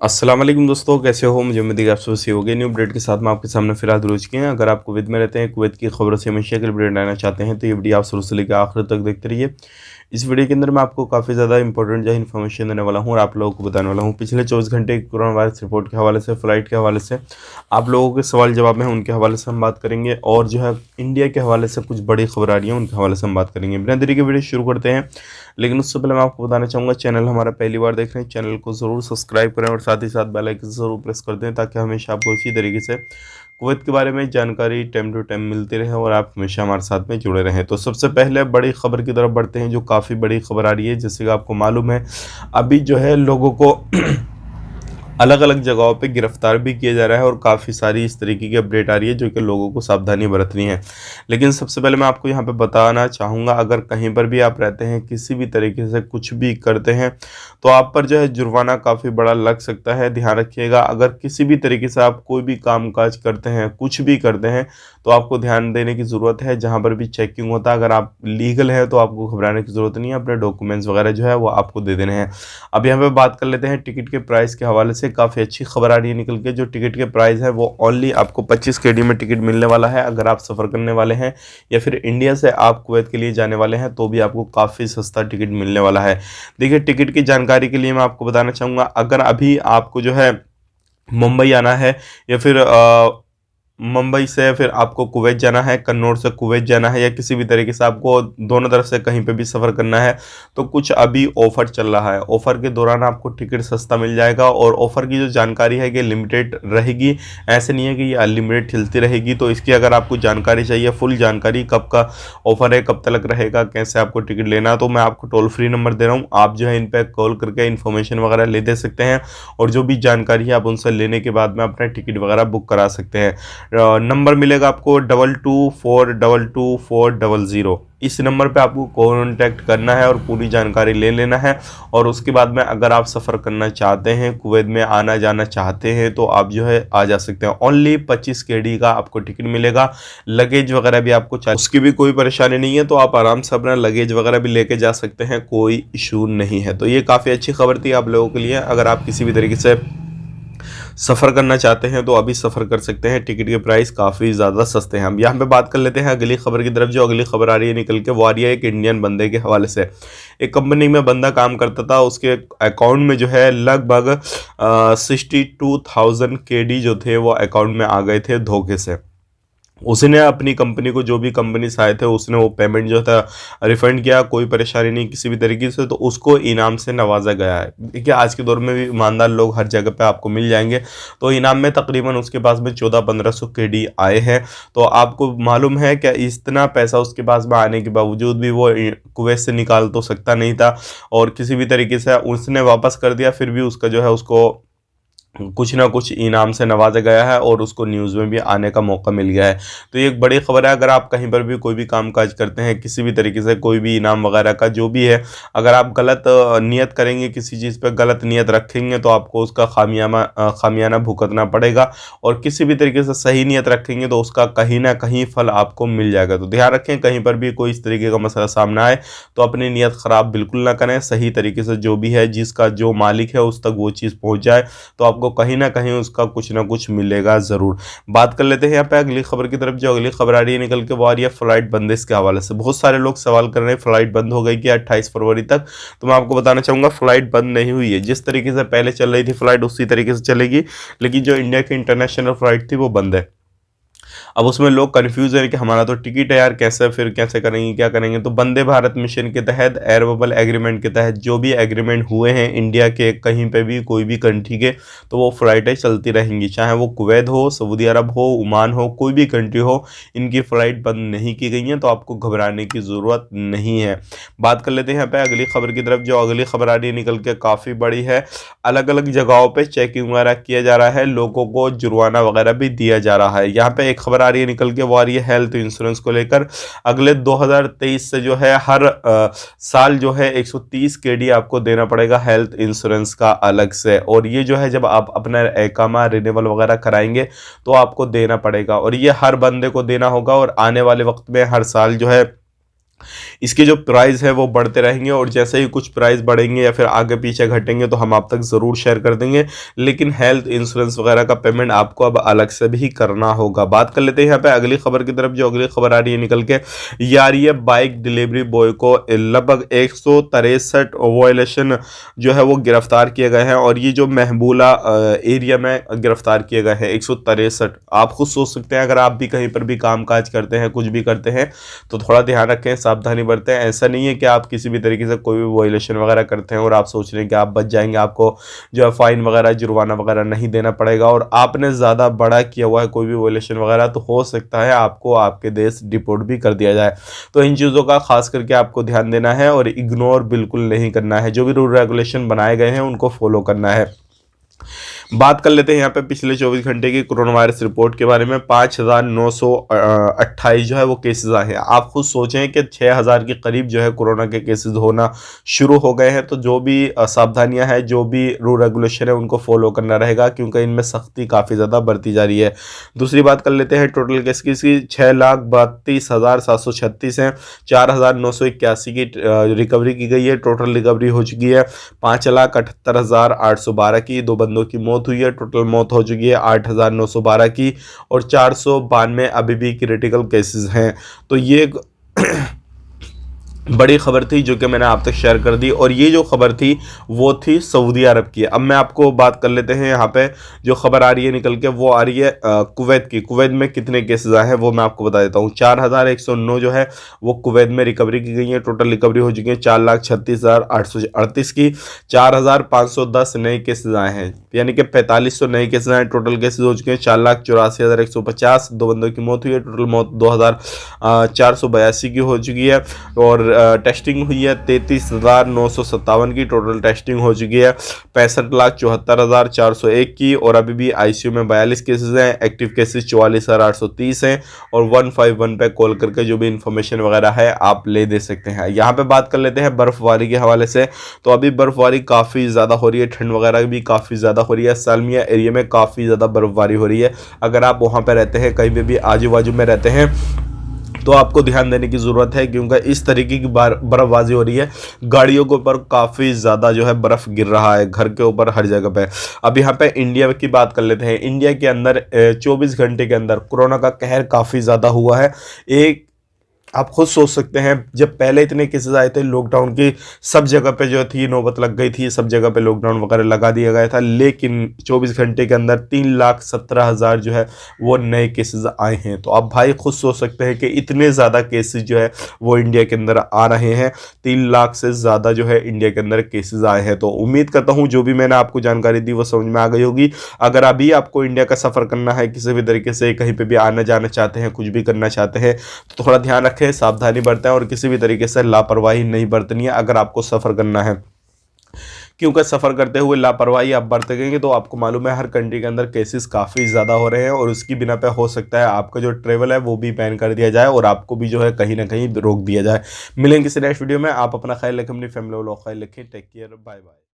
अस्सलाम वालेकुम दोस्तों, कैसे हो? मुझे उम्मीद है कि आप सब सही होंगे। न्यू अपडेट के साथ मैं आपके सामने फिर हाजिर हो चुके हैं। अगर आप कुवैत में रहते हैं, कुवैत की खबरों से हमेशा के लिए अपडेट लेना चाहते हैं तो ये वीडियो आप शुरू से लेकर आखिर तक देखते रहिए। इस वीडियो के अंदर मैं आपको काफ़ी ज़्यादा इंपॉर्टेंट जो है इन्फॉर्मेशन देने वाला हूँ और आप लोगों को बताने वाला हूँ। पिछले 24 घंटे की कोरोना वायरस रिपोर्ट के हवाले से, फ्लाइट के हवाले से, आप लोगों के सवाल जवाब में उनके हवाले से हम बात करेंगे और जो है इंडिया के हवाले से कुछ बड़ी खबर आ रही है उनके हवाले से हम बात करेंगे। बिना देरी के वीडियो शुरू करते हैं, लेकिन उससे पहले मैं आपको बताना चाहूँगा, चैनल हमारा पहली बार देख रहे हैं, चैनल को ज़रूर सब्सक्राइब करें और साथ ही साथ बेल आइकन ज़रूर प्रेस कर दें ताकि हमेशा आपको इसी तरीके से कुवैत के बारे में जानकारी टाइम टू टाइम मिलती रहे और आप हमेशा हमारे साथ में जुड़े रहें। तो सबसे पहले बड़ी खबर की तरफ बढ़ते हैं, जो काफ़ी बड़ी खबर आ रही है। जैसे कि आपको मालूम है, अभी जो है लोगों को अलग अलग जगहों पे गिरफ्तार भी किया जा रहा है और काफ़ी सारी इस तरीके की अपडेट आ रही है जो कि लोगों को सावधानी बरतनी है। लेकिन सबसे पहले मैं आपको यहाँ पे बताना चाहूँगा, अगर कहीं पर भी आप रहते हैं, किसी भी तरीके से कुछ भी करते हैं तो आप पर जो है जुर्माना काफ़ी बड़ा लग सकता है। ध्यान रखिएगा, अगर किसी भी तरीके से आप कोई भी काम काज करते हैं, कुछ भी करते हैं, तो आपको ध्यान देने की ज़रूरत है। जहाँ पर भी चेकिंग होता है, अगर आप लीगल है तो आपको घबराने की ज़रूरत नहीं है, अपने डॉक्यूमेंट्स वगैरह जो है वो आपको दे देने हैं। अब यहाँ पे बात कर लेते हैं टिकट के प्राइस के हवाले से। काफ़ी अच्छी खबर आ रही है निकल के, जो टिकट के प्राइस है वो ओनली आपको 25 केडी में टिकट मिलने वाला है। अगर आप सफ़र करने वाले हैं या फिर इंडिया से आप कुवैत के लिए जाने वाले हैं तो भी आपको काफ़ी सस्ता टिकट मिलने वाला है। देखिए, टिकट की जानकारी के लिए मैं आपको बताना चाहूँगा, अगर अभी आपको जो है मुंबई आना है या फिर मुंबई से फिर आपको कुवैत जाना है, कन्नौज से कुवैत जाना है, या किसी भी तरीके से आपको दोनों तरफ से कहीं पे भी सफ़र करना है, तो कुछ अभी ऑफ़र चल रहा है। ऑफ़र के दौरान आपको टिकट सस्ता मिल जाएगा और ऑफ़र की जो जानकारी है कि लिमिटेड रहेगी, ऐसे नहीं है कि ये अनलिमिटेड चलती रहेगी। तो इसकी अगर आपको जानकारी चाहिए, फुल जानकारी, कब का ऑफ़र है, कब तक रहेगा, कैसे आपको टिकट लेना है, तो मैं आपको टोल फ्री नंबर दे रहा हूँ। आप जो है इन पर कॉल करके इन्फॉर्मेशन वगैरह ले दे सकते हैं और जो भी जानकारी है आप उनसे लेने के बाद में अपना टिकट वगैरह बुक करा सकते हैं। नंबर मिलेगा आपको 22422400। इस नंबर पे आपको कांटेक्ट करना है और पूरी जानकारी ले लेना है। और उसके बाद में अगर आप सफ़र करना चाहते हैं, कुवैत में आना जाना चाहते हैं, तो आप जो है आ जा सकते हैं। ओनली 25 केडी का आपको टिकट मिलेगा। लगेज वगैरह भी आपको चाहिए, उसकी भी कोई परेशानी नहीं है, तो आप आराम से अपना लगेज वगैरह भी लेके जा सकते हैं, कोई इशू नहीं है। तो ये काफ़ी अच्छी खबर थी आप लोगों के लिए। अगर आप किसी भी तरीके से सफ़र करना चाहते हैं तो अभी सफ़र कर सकते हैं, टिकट के प्राइस काफ़ी ज़्यादा सस्ते हैं। हम यहाँ पे बात कर लेते हैं अगली खबर की तरफ। जो अगली खबर आ रही है निकल के, वो आ रही है एक इंडियन बंदे के हवाले से। एक कंपनी में बंदा काम करता था, उसके अकाउंट में जो है लगभग 62,000 केडी जो थे वो अकाउंट में आ गए थे धोखे से। उसने अपनी कंपनी को, जो भी कंपनी से आए थे, उसने वो पेमेंट जो था रिफंड किया, कोई परेशानी नहीं किसी भी तरीके से। तो उसको इनाम से नवाजा गया है। देखिए, आज के दौर में भी ईमानदार लोग हर जगह पे आपको मिल जाएंगे। तो इनाम में तकरीबन उसके पास में 1400-1500 केडी आए हैं। तो आपको मालूम है कि इतना पैसा उसके पास में आने के बावजूद भी वो कुवैत से निकाल तो सकता नहीं था और किसी भी तरीके से उसने वापस कर दिया। फिर भी उसका जो है उसको कुछ ना कुछ इनाम से नवाजा गया है और उसको न्यूज़ में भी आने का मौका मिल गया है। तो ये एक बड़ी खबर है। अगर आप कहीं पर भी कोई भी काम काज करते हैं, किसी भी तरीके से कोई भी इनाम वगैरह का जो भी है, अगर आप गलत नियत करेंगे, किसी चीज़ पे गलत नियत रखेंगे, तो आपको उसका खामियाना भुगतना पड़ेगा। और किसी भी तरीके से सही नियत रखेंगे तो उसका कहीं ना कहीं फल आपको मिल जाएगा। तो ध्यान रखें, कहीं पर भी कोई इस तरीके का मसला सामने आए तो अपनी नियत ख़राब बिल्कुल ना करें। सही तरीके से जो भी है, जिसका जो मालिक है उस तक वो चीज़ पहुँच जाए तो आपको कहीं ना कहीं उसका कुछ ना कुछ मिलेगा ज़रूर। बात कर लेते हैं यहाँ पे अगली खबर की तरफ। जो अगली खबर आ रही है निकल के, वो आ रही है फ्लाइट बंदिश के हवाले से। बहुत सारे लोग सवाल कर रहे हैं फ्लाइट बंद हो गई क्या 28 फरवरी तक। तो मैं आपको बताना चाहूँगा, फ्लाइट बंद नहीं हुई है। जिस तरीके से पहले चल रही थी फ्लाइट उसी तरीके से चलेगी, लेकिन जो इंडिया की इंटरनेशनल फ्लाइट थी वो बंद है। अब उसमें लोग कंफ्यूज है कि हमारा तो टिकट है यार, कैसे फिर कैसे करेंगे, क्या करेंगे। तो वंदे भारत मिशन के तहत, एयर बबल एग्रीमेंट के तहत जो भी एग्रीमेंट हुए हैं इंडिया के कहीं पे भी कोई भी कंट्री के, तो वो फ़्लाइटें चलती रहेंगी। चाहे वो कुवैत हो, सऊदी अरब हो, ओमान हो, कोई भी कंट्री हो, इनकी फ़्लाइट बंद नहीं की गई हैं। तो आपको घबराने की ज़रूरत नहीं है। बात कर लेते हैं यहाँ पे अगली खबर की तरफ। जो अगली खबर आ रही है निकल के काफ़ी बड़ी है। अलग अलग जगहों पे चेकिंग वगैरह किया जा रहा है, लोगों को जुर्माना वगैरह भी दिया जा रहा है। यहाँ पे एक खबर आ रही है निकल के, वो आ रही है हेल्थ इंश्योरेंस को लेकर। अगले 2023 से जो है हर साल जो है 130 केडी आपको देना पड़ेगा हेल्थ इंश्योरेंस का अलग से। और ये जो है जब आप अपना एकामा रिन्यूअल वगैरह कराएंगे तो आपको देना पड़ेगा और ये हर बंदे को देना होगा। और आने वाले वक्त में हर साल जो है इसके जो प्राइस है वो बढ़ते रहेंगे और जैसे ही कुछ प्राइस बढ़ेंगे या फिर आगे पीछे घटेंगे तो हम आप तक ज़रूर शेयर कर देंगे। लेकिन हेल्थ इंश्योरेंस वगैरह का पेमेंट आपको अब अलग से भी करना होगा। बात कर लेते हैं यहाँ पे अगली खबर की तरफ। जो अगली खबर आ रही है निकल के, ये आ रही है बाइक डिलीवरी बॉय को लगभग 163 वॉयलेशन जो है वो गिरफ्तार किए गए हैं और ये जो महबूला एरिया में गिरफ्तार किए गए हैं 163। आप खुद सोच सकते हैं अगर आप भी कहीं पर भी कामकाज करते हैं, कुछ भी करते हैं तो थोड़ा ध्यान रखें, सावधानी बरतें। ऐसा नहीं है कि आप किसी भी तरीके से कोई भी वायलेशन वगैरह करते हैं और आप सोच रहे हैं कि आप बच जाएंगे, आपको जो है फाइन वगैरह जुर्माना वगैरह नहीं देना पड़ेगा और आपने ज़्यादा बड़ा किया हुआ है कोई भी वायलेशन वगैरह, तो हो सकता है आपको आपके देश डिपोर्ट भी कर दिया जाए। तो इन चीज़ों का खास करके आपको ध्यान देना है और इग्नोर बिल्कुल नहीं करना है। जो भी रूल रेगुलेशन बनाए गए हैं उनको फॉलो करना है। बात कर लेते हैं यहाँ पे पिछले 24 घंटे की कोरोना वायरस रिपोर्ट के बारे में। 5,928 जो है वो केसेस आए हैं। आप खुद सोचें कि 6,000 के करीब जो है कोरोना के केसेस होना शुरू हो गए हैं। तो जो भी सावधानियां हैं, जो भी रूल रेगुलेशन है उनको फॉलो करना रहेगा क्योंकि इनमें सख्ती काफ़ी ज़्यादा बढ़ती जा रही है। दूसरी बात कर लेते हैं टोटल केस की, 6,32,736 हैं। 4,981 की रिकवरी की गई है, टोटल रिकवरी हो चुकी है 5,78,812 की। 2 बंदों की मौत हुई है, टोटल मौत हो चुकी है 8,912 की और 492 अभी भी क्रिटिकल केसेस हैं। तो ये बड़ी खबर थी जो कि मैंने आप तक शेयर कर दी और ये जो खबर थी वो थी सऊदी अरब की। अब मैं आपको बात कर लेते हैं यहाँ पे जो खबर आ रही है निकल के, वो आ रही है कुवैत की। कुवैत में कितने केसेस आए हैं वो मैं आपको बता देता हूँ। 4,109 जो है वो कुवैत में रिकवरी की गई है, टोटल रिकवरी हो चुकी है 4,36,838 की। 4,510 नए केसेस आए हैं, यानी कि 4500 नए केसेस आए। टोटल केसेस हो चुके हैं 4,84,150। 2 बंदों की मौत हुई है, टोटल मौत 2,482 की हो चुकी है और टेस्टिंग हुई है 33,957 की। टोटल टेस्टिंग हो चुकी है 65,74,401 की और अभी भी आईसीयू में 42 केसेस हैं। एक्टिव केसेस 44,830 हैं और 151 पे कॉल करके जो भी इंफॉर्मेशन वगैरह है आप ले दे सकते हैं। यहाँ पे बात कर लेते हैं बर्फबारी के हवाले से। तो अभी बर्फबारी काफ़ी ज़्यादा हो रही है, ठंड वगैरह भी काफ़ी ज़्यादा हो रही है। सालमिया एरिया में काफ़ी ज़्यादा बर्फबारी हो रही है। अगर आप वहाँ पर रहते हैं, कहीं भी आजू बाजू में रहते हैं, तो आपको ध्यान देने की ज़रूरत है क्योंकि इस तरीके की बर्फबाजी हो रही है। गाड़ियों के ऊपर काफ़ी ज़्यादा जो है बर्फ़ गिर रहा है, घर के ऊपर हर जगह पे। अब यहाँ पे इंडिया की बात कर लेते हैं। इंडिया के अंदर 24 घंटे के अंदर कोरोना का कहर काफ़ी ज़्यादा हुआ है। एक आप खुद सोच सकते हैं जब पहले इतने केसेस आए थे, लॉकडाउन की सब जगह पे जो थी नौबत लग गई थी, सब जगह पे लॉकडाउन वगैरह लगा दिया गया था, लेकिन 24 घंटे के अंदर 3,17,000 जो है वो नए केसेस आए हैं। तो आप भाई खुद सोच सकते हैं कि इतने ज़्यादा केसेस जो है वो इंडिया के अंदर आ रहे हैं। 3 लाख से ज़्यादा जो है इंडिया के अंदर केसेस आए हैं। तो उम्मीद करता हूँ जो भी मैंने आपको जानकारी दी वो समझ में आ गई होगी। अगर अभी आपको इंडिया का सफ़र करना है, किसी भी तरीके से कहीं पर भी आना जाना चाहते हैं, कुछ भी करना चाहते हैं, तो थोड़ा ध्यान रखें, सावधानी बरतें और किसी भी तरीके से लापरवाही नहीं बरतनी है अगर आपको सफ़र करना है। क्योंकि सफ़र करते हुए लापरवाही आप बरतेंगे तो आपको मालूम है हर कंट्री के अंदर केसेस काफ़ी ज़्यादा हो रहे हैं और उसकी बिना पे हो सकता है आपका जो ट्रेवल है वो भी बैन कर दिया जाए और आपको भी जो है कहीं ना कहीं रोक दिया जाए। मिलेंगे किसी नेक्स्ट वीडियो में। आप अपना ख्याल रखें, अपनी फैमिली वालों का ख्याल रखें। Take care, bye bye.